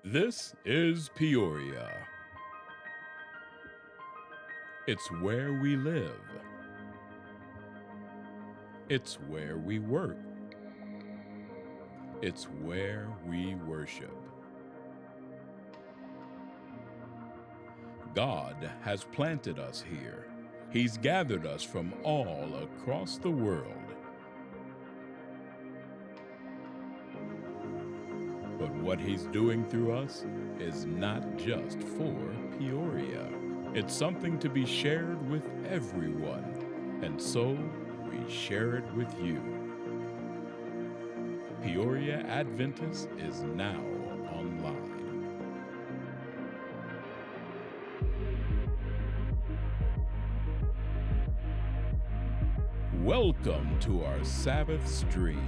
This is Peoria. It's where we live. It's where we work. It's where we worship. God has planted us here. He's gathered us from all across the world. But what He's doing through us is not just for Peoria. It's something to be shared with everyone, and so we share it with you. Peoria Adventist is now online. Welcome to our Sabbath stream.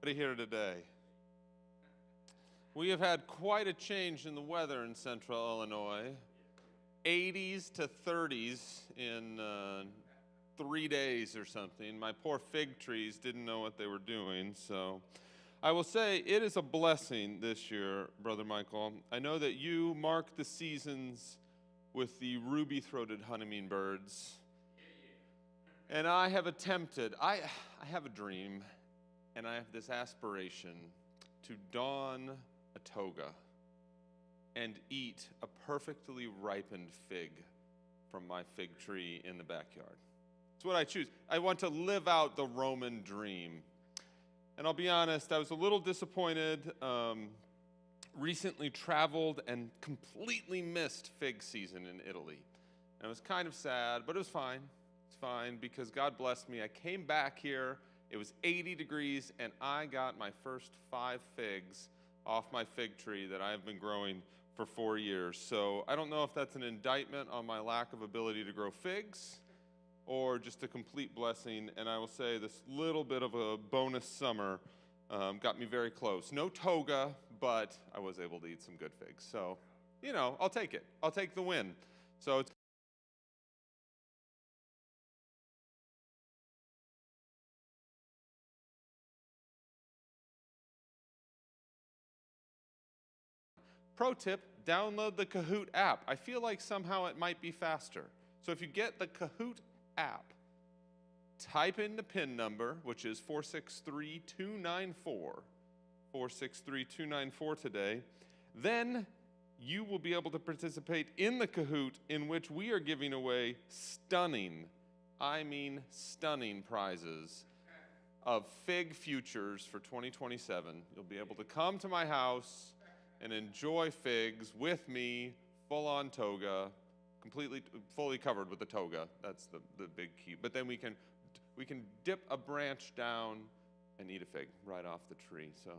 Here today. We have had quite a change in the weather in central Illinois. 80s to 30s in 3 days or something. My poor fig trees didn't know what they were doing, so I will say it is a blessing this year, Brother Michael. I know that you mark the seasons with the ruby-throated hummingbirds, and I have attempted, I have a dream, and I have this aspiration to don a toga and eat a perfectly ripened fig from my fig tree in the backyard. It's what I choose. I want to live out the Roman dream. And I'll be honest, I was a little disappointed. Recently traveled and completely missed fig season in Italy. And it was kind of sad, but it was fine. It's fine because God blessed me. I came back here. It was 80 degrees, and I got my first 5 figs off my fig tree that I have been growing for 4 years. So I don't know if that's an indictment on my lack of ability to grow figs or just a complete blessing. And I will say this little bit of a bonus summer got me very close. No toga, but I was able to eat some good figs. So, you know, I'll take it. I'll take the win. So it's pro tip, download the Kahoot app. I feel like somehow it might be faster. So if you get the Kahoot app, type in the PIN number, which is 463294, 463294 today. Then you will be able to participate in the Kahoot, in which we are giving away stunning prizes of fig futures for 2027. You'll be able to come to my house and enjoy figs with me, full-on toga, fully covered with the toga. That's the big key. But then we can dip a branch down and eat a fig right off the tree. So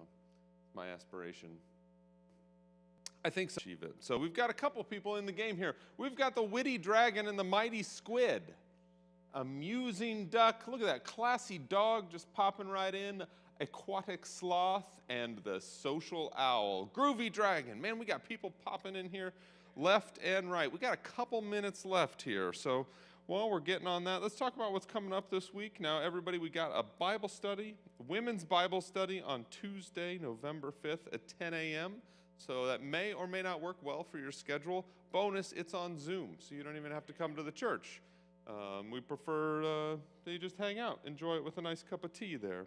my aspiration. I think so. Achieve it. So we've got a couple people in the game here. We've got the witty dragon and the mighty squid. Amusing duck. Look at that classy dog just popping right in. Aquatic sloth and the social owl. Groovy dragon. Man, we got people popping in here left and right. We got a couple minutes left here. So while we're getting on that, let's talk about what's coming up this week. Now, everybody, we got a Bible study, women's Bible study on Tuesday, November 5th at 10 a.m. So that may or may not work well for your schedule. Bonus, it's on Zoom, so you don't even have to come to the church. We prefer that you just hang out, enjoy it with a nice cup of tea there.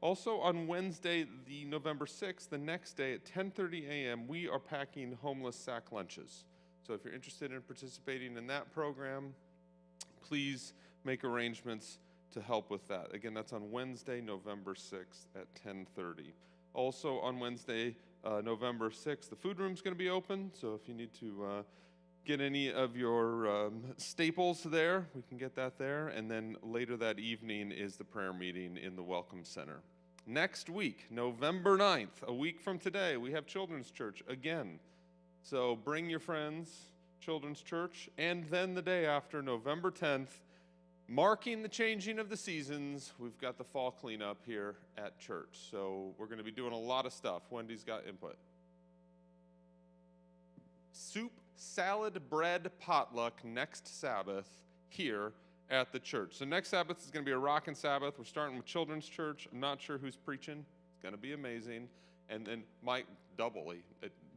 Also on Wednesday, the November 6th, the next day at 10:30 a.m., we are packing homeless sack lunches. So if you're interested in participating in that program, please make arrangements to help with that. Again, that's on Wednesday, November 6th at 10:30. Also on Wednesday, November 6th, the food room's going to be open, so if you need to get any of your staples there, we can get that there. And then later that evening is the prayer meeting in the Welcome Center. Next week, November 9th, a week from today, we have Children's Church again. So bring your friends, Children's Church. And then the day after, November 10th, marking the changing of the seasons, we've got the fall cleanup here at church. So we're going to be doing a lot of stuff. Wendy's got input. Soup, salad, bread, potluck next Sabbath here at the church. So next Sabbath is going to be a rockin' Sabbath. We're starting with Children's Church. I'm not sure who's preaching. It's going to be amazing. And then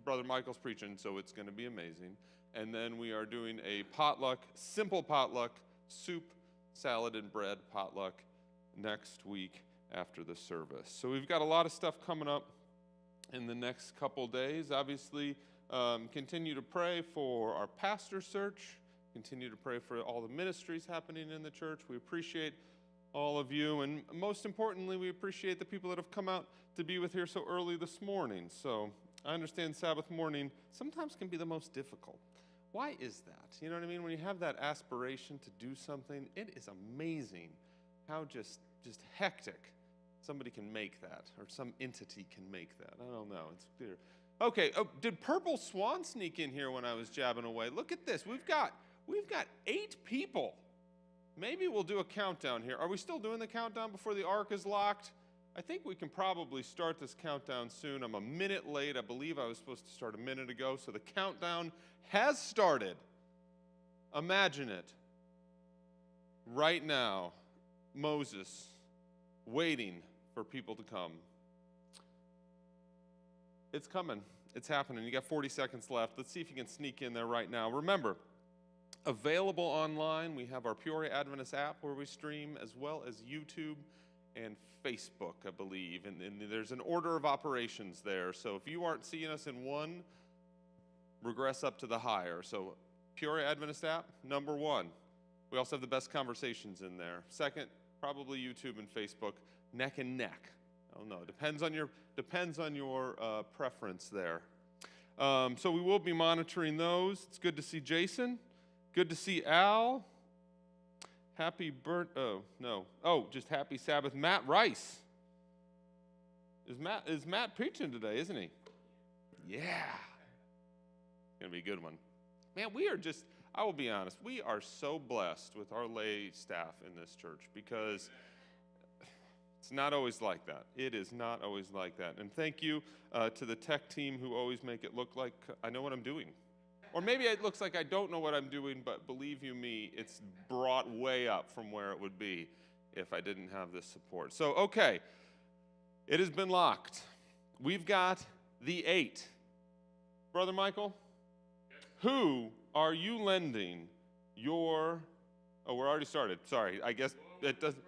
Brother Michael's preaching, so it's going to be amazing. And then we are doing a potluck, simple potluck, soup, salad, and bread potluck next week after the service. So we've got a lot of stuff coming up in the next couple days. Obviously, continue to pray for our pastor search. Continue to pray for all the ministries happening in the church. We appreciate all of you. And most importantly, we appreciate the people that have come out to be with here so early this morning. So I understand Sabbath morning sometimes can be the most difficult. Why is that? You know what I mean? When you have that aspiration to do something, it is amazing how just hectic somebody can make that, or some entity can make that. I don't know. It's clear. Okay. Oh, did Purple Swan sneak in here when I was jabbing away? Look at this. We've got 8 people. Maybe we'll do a countdown here. Are we still doing the countdown before the ark is locked? I think we can probably start this countdown soon. I'm a minute late. I believe I was supposed to start a minute ago. So the countdown has started. Imagine it. Right now, Moses waiting for people to come. It's coming. It's happening. You got 40 seconds left. Let's see if you can sneak in there right now. Remember, available online, we have our Peoria Adventist app where we stream, as well as YouTube and Facebook, I believe. And there's an order of operations there. So if you aren't seeing us in one, regress up to the higher. So Peoria Adventist app, number 1. We also have the best conversations in there. Second, probably YouTube and Facebook, neck and neck. I don't know. Depends on your preference there. So we will be monitoring those. It's good to see Jason. Good to see Al. Just happy Sabbath. Matt Rice. Is Matt preaching today, isn't he? Yeah. It's going to be a good one. Man, I will be honest, we are so blessed with our lay staff in this church, because it's not always like that. It is not always like that. And thank you to the tech team who always make it look like I know what I'm doing. Or maybe it looks like I don't know what I'm doing, but believe you me, it's brought way up from where it would be if I didn't have this support. So, okay, it has been locked. We've got the 8. Brother Michael, who are you lending your... Oh, we're already started. Sorry, I guess it doesn't...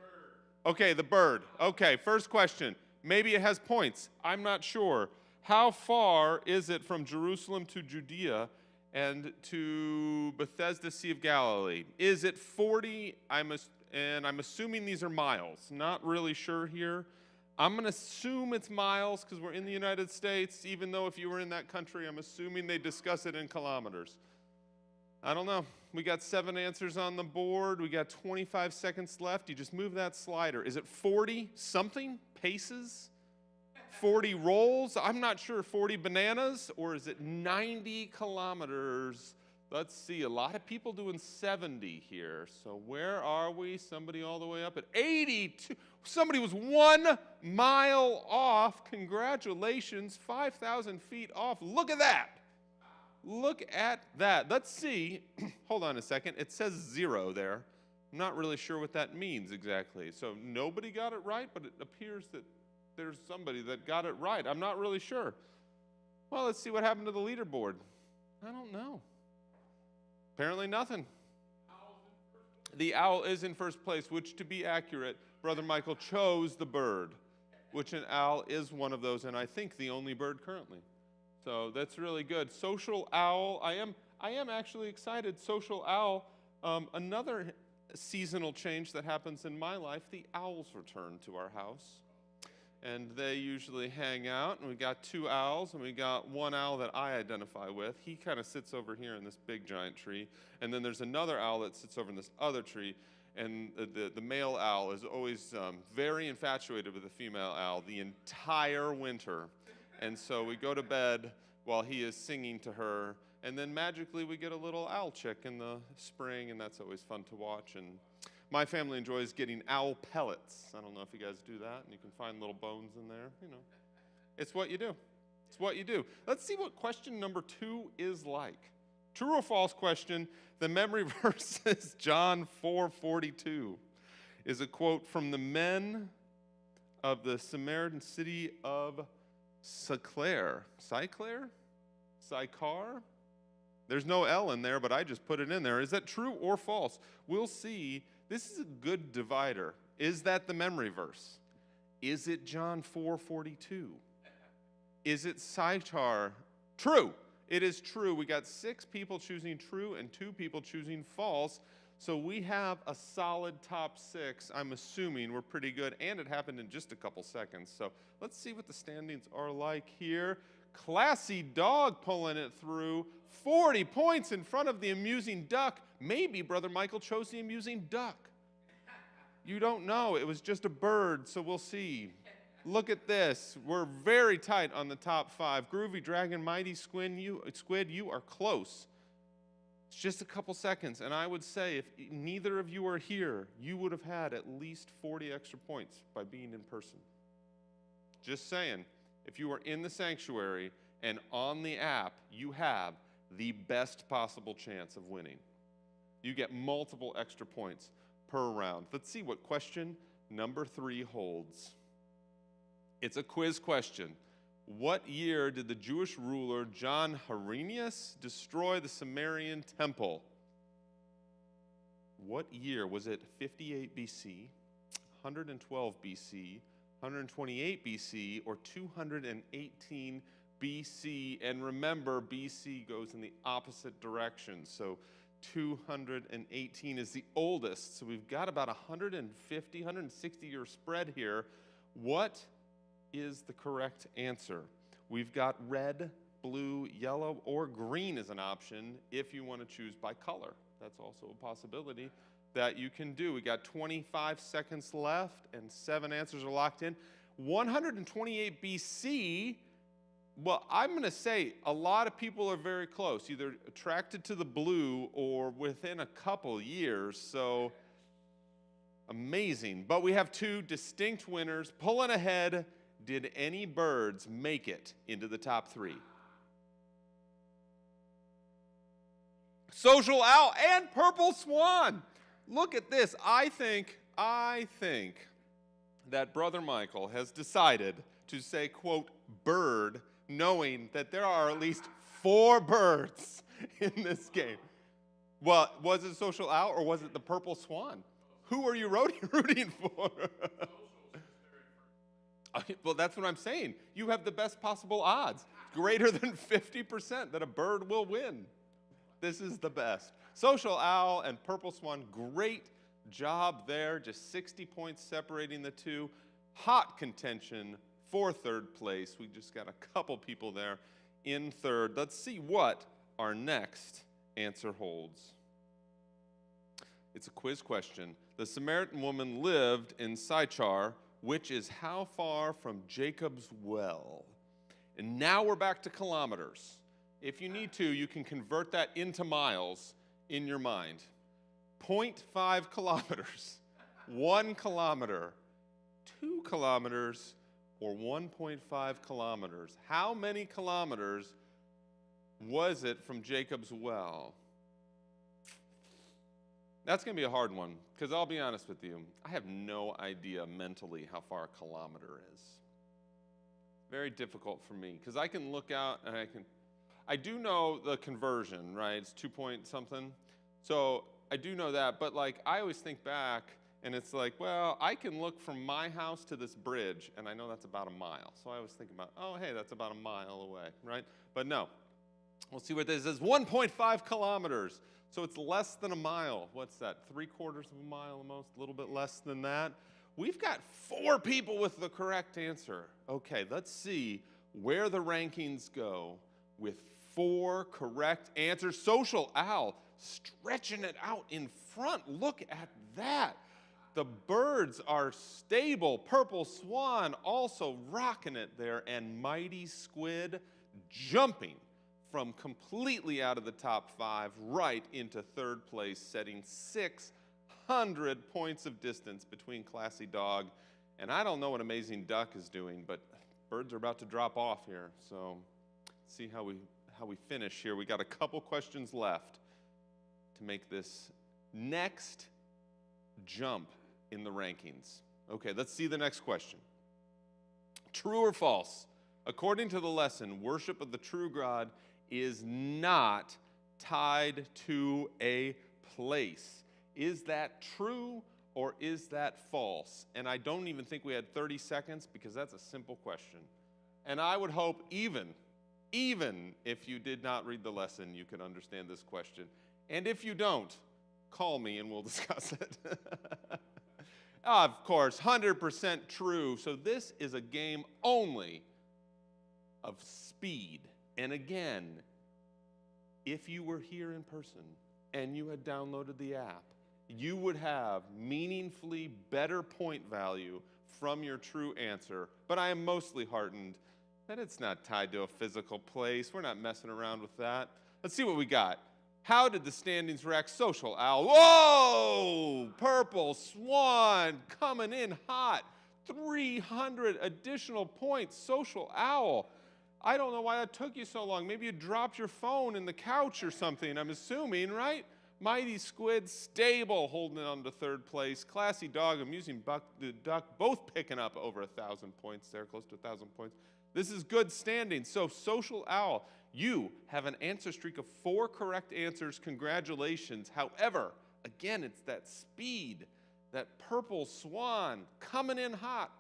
Okay, the bird. Okay, first question. Maybe it has points. I'm not sure. How far is it from Jerusalem to Judea and to Bethesda, Sea of Galilee? Is it 40? And I'm assuming these are miles. Not really sure here. I'm going to assume it's miles because we're in the United States, even though if you were in that country, I'm assuming they discuss it in kilometers. I don't know. We got 7 answers on the board. We got 25 seconds left. You just move that slider. Is it 40 something paces? 40 rolls? I'm not sure. 40 bananas? Or is it 90 kilometers? Let's see. A lot of people doing 70 here. So where are we? Somebody all the way up at 82. Somebody was 1 mile off. Congratulations. 5,000 feet off. Look at that. Look at that. Let's see. Hold on a second. It says 0 there. I'm not really sure what that means exactly. So nobody got it right, but it appears that there's somebody that got it right. I'm not really sure. Well, let's see what happened to the leaderboard. I don't know. Apparently nothing. The owl is in first place, which, to be accurate, Brother Michael chose the bird, which an owl is one of those, and I think the only bird currently. So that's really good. Social owl. I am actually excited. Social owl. Another seasonal change that happens in my life, the owls return to our house. And they usually hang out, and we got 2 owls, and we got 1 owl that I identify with. He kind of sits over here in this big giant tree, and then there's another owl that sits over in this other tree, and the male owl is always very infatuated with the female owl the entire winter. And so we go to bed while he is singing to her, and then magically we get a little owl chick in the spring, and that's always fun to watch. And my family enjoys getting owl pellets. I don't know if you guys do that, and you can find little bones in there. You know, it's what you do. It's what you do. Let's see what question number 2 is like. True or false question. The memory verse is John 4:42. Is a quote from the men of the Samaritan city of Sychar? There's no L in there, but I just put it in there. Is that true or false? We'll see. This is a good divider. Is that the memory verse? Is it John 4:42? Is it Sychar? True. It is true. We got 6 people choosing true and 2 people choosing false. So we have a solid top 6. I'm assuming we're pretty good, and it happened in just a couple seconds. So let's see what the standings are like here. Classy dog pulling it through. 40 points in front of the amusing duck. Maybe Brother Michael chose the amusing duck. You don't know. It was just a bird, so we'll see. Look at this. We're very tight on the top 5. Groovy Dragon, Mighty Squid, you are close. It's just a couple seconds, and I would say if neither of you are here, you would have had at least 40 extra points by being in person. Just saying. If you are in the sanctuary and on the app, you have the best possible chance of winning. You get multiple extra points per round. Let's see what question number 3 holds. It's a quiz question. What year did the Jewish ruler John Hyrcanus destroy the Samaritan temple? What year? Was it 58 BC, 112 BC, 128 BC, or 218 BC? And remember, BC goes in the opposite direction. So 218 is the oldest. So we've got about 150, 160-year spread here. What is the correct answer? We've got red, blue, yellow, or green as an option if you want to choose by color. That's also a possibility that you can do. We got 25 seconds left, and 7 answers are locked in. 128 BC, well, I'm going to say a lot of people are very close, either attracted to the blue or within a couple years, so amazing. But we have 2 distinct winners pulling ahead. Did any birds make it into the top 3? Social owl and purple swan. Look at this. I think that Brother Michael has decided to say, quote, bird, knowing that there are at least 4 birds in this game. Well, was it social owl or was it the purple swan? Who are you rooting for? Well, that's what I'm saying. You have the best possible odds, greater than 50% that a bird will win. This is the best. Social owl and purple swan, great job there. Just 60 points separating the two. Hot contention for third place. We just got a couple people there in third. Let's see what our next answer holds. It's a quiz question. The Samaritan woman lived in Sychar, which is how far from Jacob's well? And now we're back to kilometers. If you need to, you can convert that into miles in your mind. 0.5 kilometers, 1 kilometer, 2 kilometers, or 1.5 kilometers. How many kilometers was it from Jacob's well? That's going to be a hard one, because I'll be honest with you, I have no idea mentally how far a kilometer is. Very difficult for me, because I can look out and I do know the conversion, right? It's 2 point something. So I do know that, but like I always think back and it's like, well, I can look from my house to this bridge and I know that's about a mile. So I always think about, oh, hey, that's about a mile away, right? But no, we'll see what this is. 1.5 kilometers. So it's less than a mile. What's that? 3/4 of a mile almost, a little bit less than that. We've got 4 people with the correct answer. Okay, let's see where the rankings go with 4 correct answers. Social owl stretching it out in front. Look at that. The birds are stable. Purple swan also rocking it there. And mighty squid jumping from completely out of the top 5 right into third place, setting 600 points of distance between Classy Dog. And I don't know what Amazing Duck is doing, but birds are about to drop off here. So see how we finish here. We got a couple questions left to make this next jump in the rankings. Okay, let's see the next question. True or false? According to the lesson, worship of the true God is not tied to a place. Is that true or is that false? And I don't even think we had 30 seconds because that's a simple question. And I would hope even if you did not read the lesson, you could understand this question. And if you don't, call me and we'll discuss it. Of course, 100% true. So this is a game only of speed. And again, if you were here in person and you had downloaded the app, you would have meaningfully better point value from your true answer. But I am mostly heartened that it's not tied to a physical place. We're not messing around with that. Let's see what we got. How did the standings react? Social owl. Whoa! Purple swan coming in hot. 300 additional points. Social owl. I don't know why that took you so long. Maybe you dropped your phone in the couch or something, I'm assuming, right? Mighty Squid, stable, holding on to third place. Classy Dog, Amusing Duck, both picking up over 1,000 points there, close to 1,000 points. This is good standing. So, Social Owl, you have an answer streak of 4 correct answers. Congratulations. However, again, it's that speed, that purple swan coming in hot.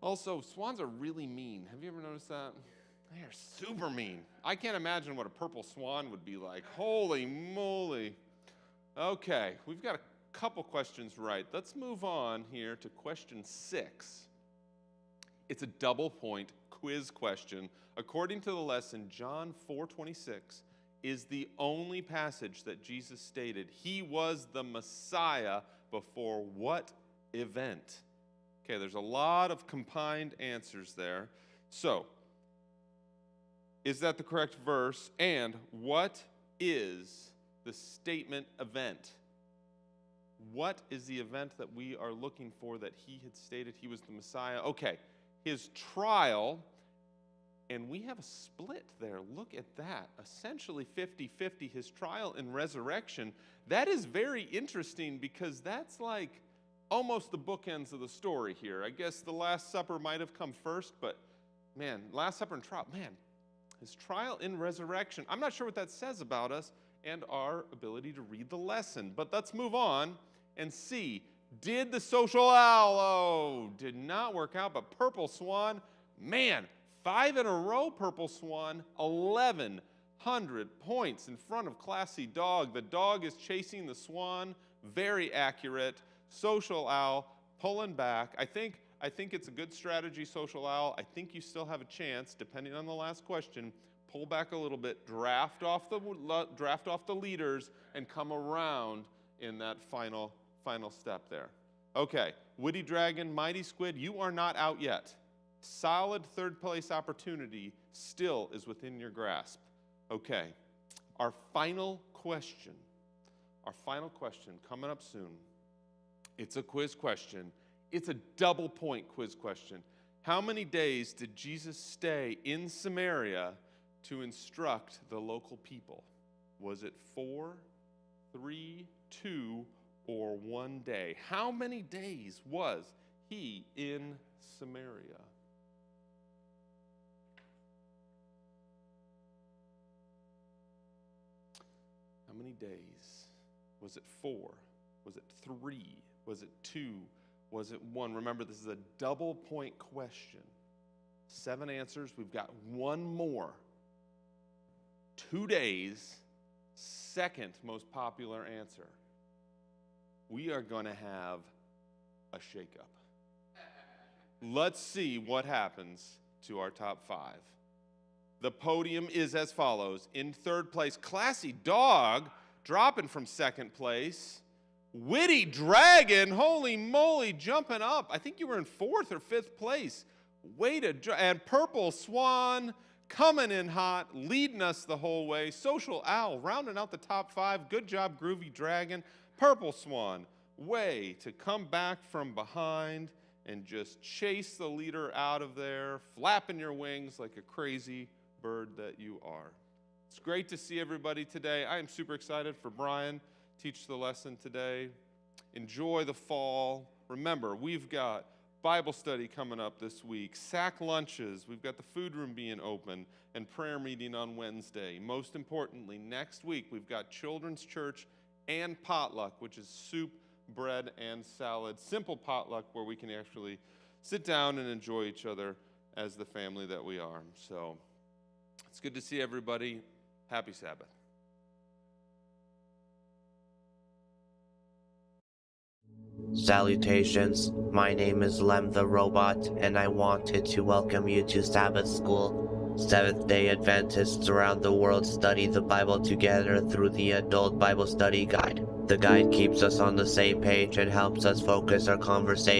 Also, swans are really mean. Have you ever noticed that? They are super mean. I can't imagine what a purple swan would be like. Holy moly. Okay, we've got a couple questions right. Let's move on here to question 6. It's a double point quiz question. According to the lesson, John 4:26 is the only passage that Jesus stated he was the Messiah before what event? Okay, there's a lot of combined answers there. So, is that the correct verse? And what is the statement event? What is the event that we are looking for that he had stated he was the Messiah? Okay, his trial, and we have a split there. Look at that. Essentially 50-50, his trial and resurrection. That is very interesting because that's like almost the bookends of the story here. I guess the Last Supper might have come first, but man, Last Supper and trial, man, his trial and resurrection. I'm not sure what that says about us and our ability to read the lesson, but let's move on and see. Did the social owl? Oh, did not work out, but purple swan, man, 5 in a row, purple swan, 1,100 points in front of classy dog. The dog is chasing the swan, very accurate. Social owl pulling back. I think it's a good strategy, social owl. I think you still have a chance, depending on the last question. Pull back a little bit, draft off the leaders, and come around in that final step there. Okay, Witty Dragon, Mighty Squid, you are not out yet. Solid third place opportunity still is within your grasp. Okay, our final question coming up soon. It's a quiz question. It's a double point quiz question. How many days did Jesus stay in Samaria to instruct the local people? Was it 4, 3, 2, or 1 day? How many days was he in Samaria? How many days? Was it 4? Was it 3? Was it 2? Was it 1? Remember, this is a double point question. 7 answers. We've got 1 more. 2 days, second most popular answer. We are going to have a shakeup. Let's see what happens to our top 5. The podium is as follows. In third place, Classy Dog, dropping from second place. Witty Dragon, holy moly, jumping up. I think you were in 4th or 5th place. And Purple Swan, coming in hot, leading us the whole way. Social Owl, rounding out the top 5. Good job, Groovy Dragon. Purple Swan, way to come back from behind and just chase the leader out of there, flapping your wings like a crazy bird that you are. It's great to see everybody today. I am super excited for Brian to teach the lesson today. Enjoy the fall. Remember, we've got Bible study coming up this week, sack lunches, we've got the food room being open, and prayer meeting on Wednesday. Most importantly, next week we've got children's church and potluck, which is soup, bread, and salad. Simple potluck where we can actually sit down and enjoy each other as the family that we are. So it's good to see everybody. Happy Sabbath. Salutations, my name is Lem the Robot, and I wanted to welcome you to Sabbath School. Seventh-day Adventists around the world study the Bible together through the Adult Bible Study Guide. The guide keeps us on the same page and helps us focus our conversation